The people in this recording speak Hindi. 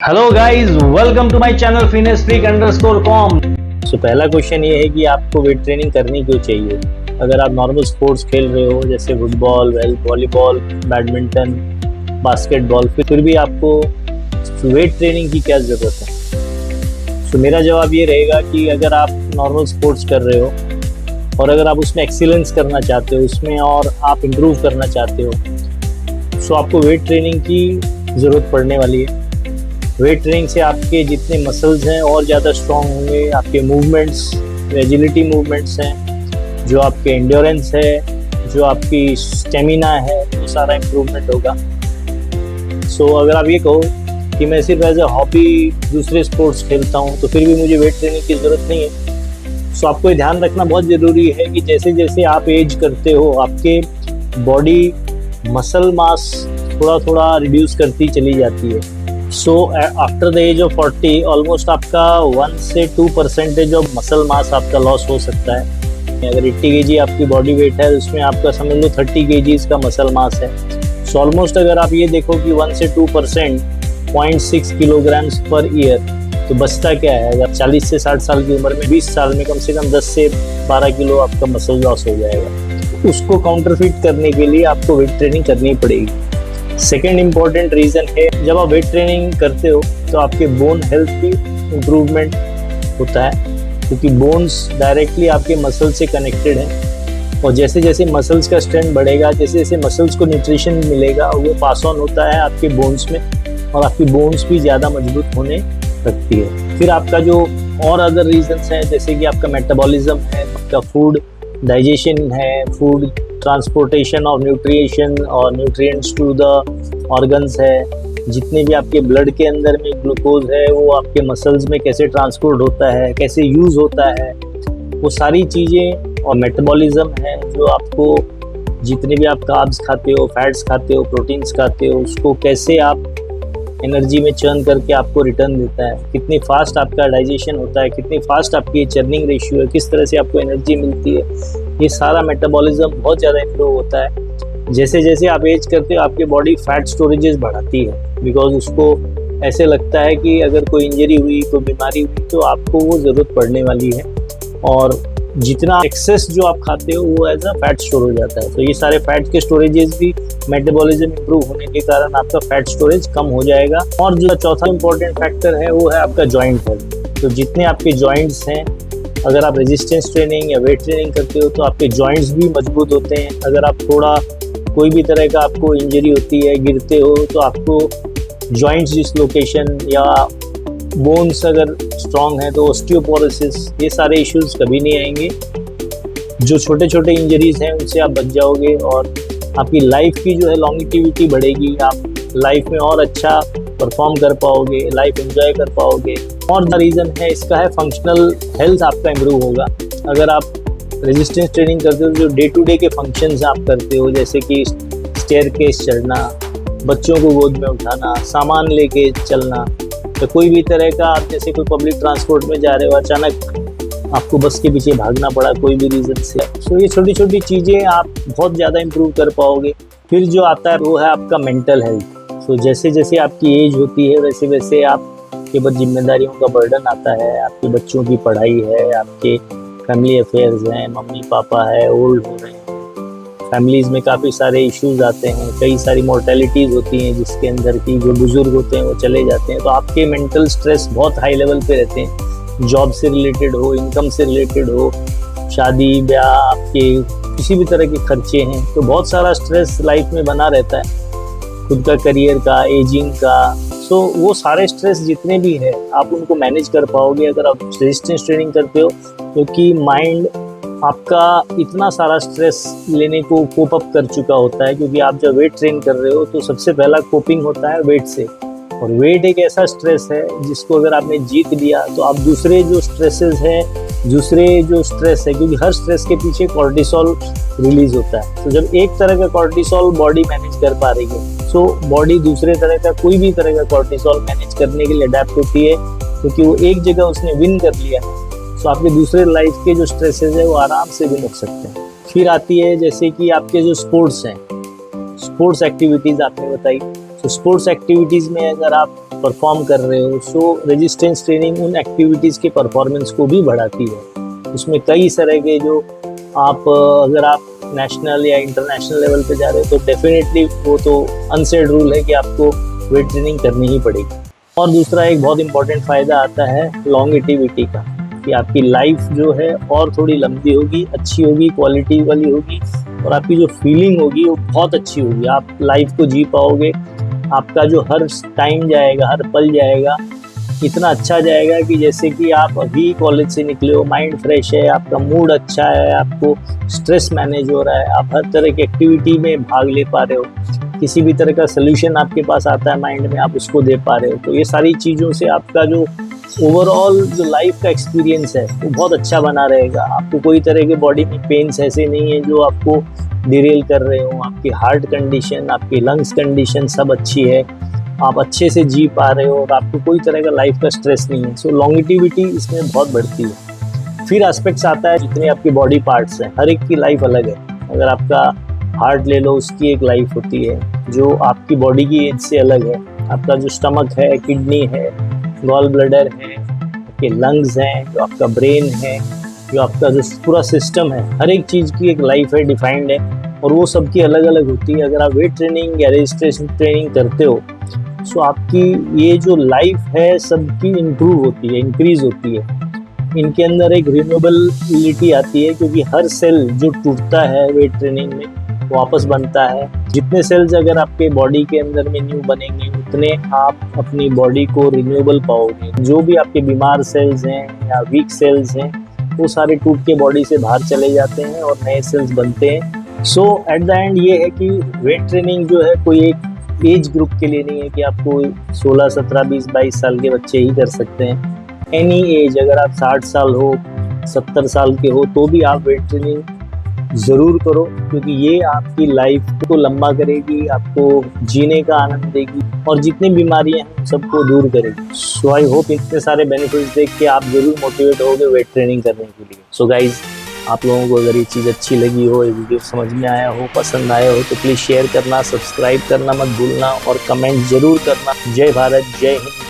Hello guys, welcome to my channel finessfreak_com। तो पहला क्वेश्चन ये है कि आपको वेट ट्रेनिंग करनी क्यों चाहिए। अगर आप नॉर्मल स्पोर्ट्स खेल रहे हो जैसे फुटबॉल, वॉलीबॉल, बैडमिंटन, बास्केटबॉल, फिर भी आपको वेट ट्रेनिंग की क्या ज़रूरत है। तो मेरा जवाब ये रहेगा कि अगर आप नॉर्मल स्पोर्ट्स कर रहे हो और अगर आप उसमें एक्सीलेंस करना चाहते हो उसमें और आप इम्प्रूव करना चाहते हो तो आपको वेट ट्रेनिंग की ज़रूरत पड़ने वाली है। वेट ट्रेनिंग से आपके जितने मसल्स हैं और ज़्यादा स्ट्रॉन्ग होंगे, आपके मूवमेंट्स, एजिलिटी मूवमेंट्स हैं, जो आपके एंड्योरेंस है, जो आपकी स्टेमिना है, वो सारा इम्प्रूवमेंट होगा। सो अगर आप ये कहो कि मैं सिर्फ एज ए हॉबी दूसरे स्पोर्ट्स खेलता हूँ तो फिर भी मुझे वेट ट्रेनिंग की ज़रूरत नहीं है। सो आपको ये ध्यान रखना बहुत ज़रूरी है कि जैसे जैसे आप एज करते हो आपके बॉडी मसल मास थोड़ा थोड़ा रिड्यूस करती चली जाती है। So after the age of 40 almost आपका 1 से 2% ऑफ मसल मास आपका लॉस हो सकता है। अगर 80 kg आपकी बॉडी वेट है उसमें आपका समझ लो 30 kg का मसल मास है। सो ऑलमोस्ट अगर आप ये देखो कि 1 से 2% 0.6 किलोग्राम्स पर ईयर, तो बचता क्या है। अगर 40 से 60 साल की उम्र में 20 साल में कम से कम 10 से 12 किलो आपका मसल लॉस हो जाएगा। उसको काउंटरफिट करने के लिए आपको वेट ट्रेनिंग करनी पड़ेगी। सेकेंड इम्पॉर्टेंट रीज़न है, जब आप वेट ट्रेनिंग करते हो तो आपके बोन हेल्थ भी इम्प्रूवमेंट होता है, क्योंकि बोन्स डायरेक्टली आपके मसल से कनेक्टेड हैं और जैसे जैसे मसल्स का स्ट्रेंथ बढ़ेगा, जैसे जैसे मसल्स को न्यूट्रिशन मिलेगा वो पास ऑन होता है आपके बोन्स में और आपकी बोन्स भी ज़्यादा मजबूत होने लगती है। फिर आपका जो और अदर रीजंस हैं जैसे कि आपका मेटाबॉलिज्म है, आपका फूड डाइजेशन है, फूड ट्रांसपोर्टेशन और न्यूट्रिएशन और न्यूट्रिएंट्स टू द ऑर्गन्स है, जितने भी आपके ब्लड के अंदर में ग्लूकोज है वो आपके मसल्स में कैसे ट्रांसपोर्ट होता है, कैसे यूज़ होता है, वो सारी चीज़ें। और मेटाबॉलिज्म है जो आपको जितने भी आप कार्ब्स खाते हो, फैट्स खाते हो, प्रोटीन्स खाते हो, उसको कैसे आप एनर्जी में चर्न करके आपको रिटर्न देता है, कितनी फास्ट आपका डाइजेशन होता है, कितनी फास्ट आपकी चर्निंग रेशियो है, किस तरह से आपको एनर्जी मिलती है, ये सारा मेटाबॉलिज्म बहुत ज़्यादा इम्प्रूव होता है। जैसे जैसे आप एज करते हो आपकी बॉडी फैट स्टोरेजेस बढ़ाती है, बिकॉज उसको ऐसे लगता है कि अगर कोई इंजरी हुई, कोई बीमारी हुई तो आपको वो ज़रूरत पड़ने वाली है और जितना एक्सेस जो आप खाते हो वो एज अ फैट स्टोर हो जाता है। तो ये सारे फैट के स्टोरेजेस भी मेटाबॉलिज्म इंप्रूव होने के कारण आपका फैट स्टोरेज कम हो जाएगा। और जो चौथा इंपॉर्टेंट फैक्टर है वो है आपका जॉइंट हेल्थ। तो जितने आपके जॉइंट्स हैं, अगर आप रेजिस्टेंस ट्रेनिंग या वेट ट्रेनिंग करते हो तो आपके जॉइंट्स भी मजबूत होते हैं। अगर आप थोड़ा कोई भी तरह का आपको इंजरी होती है, गिरते हो, तो आपको जॉइंट्स डिसलोकेशन या बोन्स अगर स्ट्रॉन्ग है तो ऑस्टियोपोरोसिस, ये सारे इश्यूज कभी नहीं आएंगे। जो छोटे छोटे इंजरीज हैं उनसे आप बच जाओगे और आपकी लाइफ की जो है लॉन्गिटिविटी बढ़ेगी, आप लाइफ में और अच्छा परफॉर्म कर पाओगे, लाइफ एंजॉय कर पाओगे। और द रीज़न है इसका है फंक्शनल हेल्थ आपका इम्प्रूव होगा। अगर आप रेजिस्टेंस ट्रेनिंग करते हो, जो डे टू डे के फंक्शंस आप करते हो जैसे कि स्टेयरकेस चढ़ना, बच्चों को गोद में उठाना, सामान लेके चलना, तो कोई भी तरह का आप जैसे कोई पब्लिक ट्रांसपोर्ट में जा रहे हो, अचानक आपको बस के पीछे भागना पड़ा कोई भी रीज़न से, तो ये छोटी छोटी चीज़ें आप बहुत ज़्यादा इम्प्रूव कर पाओगे। फिर जो आता है वो है आपका मेंटल हेल्थ। तो जैसे जैसे आपकी एज होती है वैसे वैसे आपके ऊपर जिम्मेदारियों का बर्डन आता है, आपके बच्चों की पढ़ाई है, आपके फैमिली अफेयर्स हैं, मम्मी पापा है, ओल्ड हो रहे हैं, फैमिलीज़ में काफ़ी सारे इश्यूज आते हैं, कई सारी मोर्टेलिटीज़ होती हैं जिसके अंदर की जो बुज़ुर्ग होते हैं वो चले जाते हैं। तो आपके मेंटल स्ट्रेस बहुत हाई लेवल पे रहते हैं, जॉब से रिलेटेड हो, इनकम से रिलेटेड हो, शादी ब्याह, आपके किसी भी तरह के खर्चे हैं, तो बहुत सारा स्ट्रेस लाइफ में बना रहता है, खुद का करियर का, एजिंग का। सो वो सारे स्ट्रेस जितने भी है आप उनको मैनेज कर पाओगे अगर आप रेजिस्टेंस ट्रेनिंग करते हो, क्योंकि माइंड आपका इतना सारा स्ट्रेस लेने को कोप अप कर चुका होता है। क्योंकि आप जब वेट ट्रेन कर रहे हो तो सबसे पहला कोपिंग होता है वेट से, और वेट एक ऐसा स्ट्रेस है जिसको अगर आपने जीत लिया तो आप दूसरे जो स्ट्रेसेस हैं, दूसरे जो स्ट्रेस है, क्योंकि हर स्ट्रेस के पीछे कॉर्टिसोल रिलीज होता है, तो जब एक तरह का कॉर्टिसोल बॉडी मैनेज कर पा रही है तो बॉडी दूसरे तरह का कोई भी तरह का कॉर्टिसोल मैनेज करने के लिए अडेप्ट होती है, क्योंकि वो एक जगह उसने विन कर लिया है। तो आपके दूसरे लाइफ के जो स्ट्रेसेस है वो आराम से विन हो सकते हैं। फिर आती है जैसे कि आपके जो स्पोर्ट्स हैं, स्पोर्ट्स एक्टिविटीज़ आपने बताई, तो स्पोर्ट्स एक्टिविटीज़ में अगर आप परफॉर्म कर रहे हो। सो रेजिस्टेंस ट्रेनिंग उन एक्टिविटीज़ के परफॉर्मेंस को भी बढ़ाती है। उसमें कई तरह के जो आप अगर आप नेशनल या इंटरनेशनल लेवल पे जा रहे हो तो डेफिनेटली वो तो अनसेड रूल है कि आपको वेट ट्रेनिंग करनी ही पड़ेगी। और दूसरा एक बहुत इंपॉर्टेंट फ़ायदा आता है लॉन्गेटिविटी का, कि आपकी लाइफ जो है और थोड़ी लंबी होगी, अच्छी होगी, क्वालिटी वाली होगी, और आपकी जो फीलिंग होगी वो बहुत अच्छी होगी। आप लाइफ को जी पाओगे, आपका जो हर टाइम जाएगा, हर पल जाएगा, इतना अच्छा जाएगा कि जैसे कि आप अभी कॉलेज से निकले हो, माइंड फ्रेश है, आपका मूड अच्छा है, आपको स्ट्रेस मैनेज हो रहा है, आप हर तरह की एक्टिविटी में भाग ले पा रहे हो, किसी भी तरह का सोल्यूशन आपके पास आता है माइंड में, आप उसको दे पा रहे हो। तो ये सारी चीज़ों से आपका जो ओवरऑल जो लाइफ का एक्सपीरियंस है वो बहुत अच्छा बना रहेगा। आपको कोई तरह के बॉडी में पेन्स ऐसे नहीं है जो आपको डिरेल कर रहे हो। आपकी हार्ट कंडीशन, आपकी लंग्स कंडीशन सब अच्छी है, आप अच्छे से जी पा रहे हो और आपको कोई तरह का लाइफ का स्ट्रेस नहीं है। सो लॉन्गेटिविटी इसमें बहुत बढ़ती है। फिर एस्पेक्ट्स आता है जितने आपके बॉडी पार्ट्स हैं, हर एक की लाइफ अलग है। अगर आपका हार्ट ले लो, उसकी एक लाइफ होती है जो आपकी बॉडी की एज से अलग है। आपका जो स्टमक है, किडनी है, गॉल ब्लैडर है, आपके लंग्स हैं, जो आपका ब्रेन है, जो आपका जो पूरा सिस्टम है, हर एक चीज़ की एक लाइफ है, डिफाइंड है, और वो सबकी अलग अलग होती है। अगर आप वेट ट्रेनिंग या रेजिस्टेंस ट्रेनिंग करते हो सो आपकी ये जो लाइफ है सबकी इम्प्रूव होती है, इंक्रीज होती है। इनके अंदर एक रिन्यूएबिलिटी आती है, क्योंकि हर सेल जो टूटता है वेट ट्रेनिंग में वापस बनता है। जितने सेल्स अगर आपके बॉडी के अंदर में न्यू बनेंगे उतने आप अपनी बॉडी को रिन्यूएबल पाओगे। जो भी आपके बीमार सेल्स हैं या वीक सेल्स हैं वो सारे टूट के बॉडी से बाहर चले जाते हैं और नए सेल्स बनते हैं। सो एट द एंड ये है कि वेट ट्रेनिंग जो है कोई एक एज ग्रुप के लिए नहीं है कि आपको 16, 17, 20, 22 साल के बच्चे ही कर सकते हैं। एनी एज, अगर आप 60 साल हो, 70 साल के हो तो भी आप वेट ट्रेनिंग ज़रूर करो, क्योंकि ये आपकी लाइफ को लंबा करेगी, आपको जीने का आनंद देगी और जितनी बीमारियां हैं उन सबको दूर करेगी। सो आई होप इतने सारे बेनिफिट्स देख के आप ज़रूर मोटिवेट होगे वेट ट्रेनिंग करने के लिए। सो गाइज, आप लोगों को अगर ये चीज़ अच्छी लगी हो, ये वीडियो समझ में आया हो, पसंद आया हो तो प्लीज़ शेयर करना, सब्सक्राइब करना मत भूलना और कमेंट ज़रूर करना। जय भारत, जय हिंद।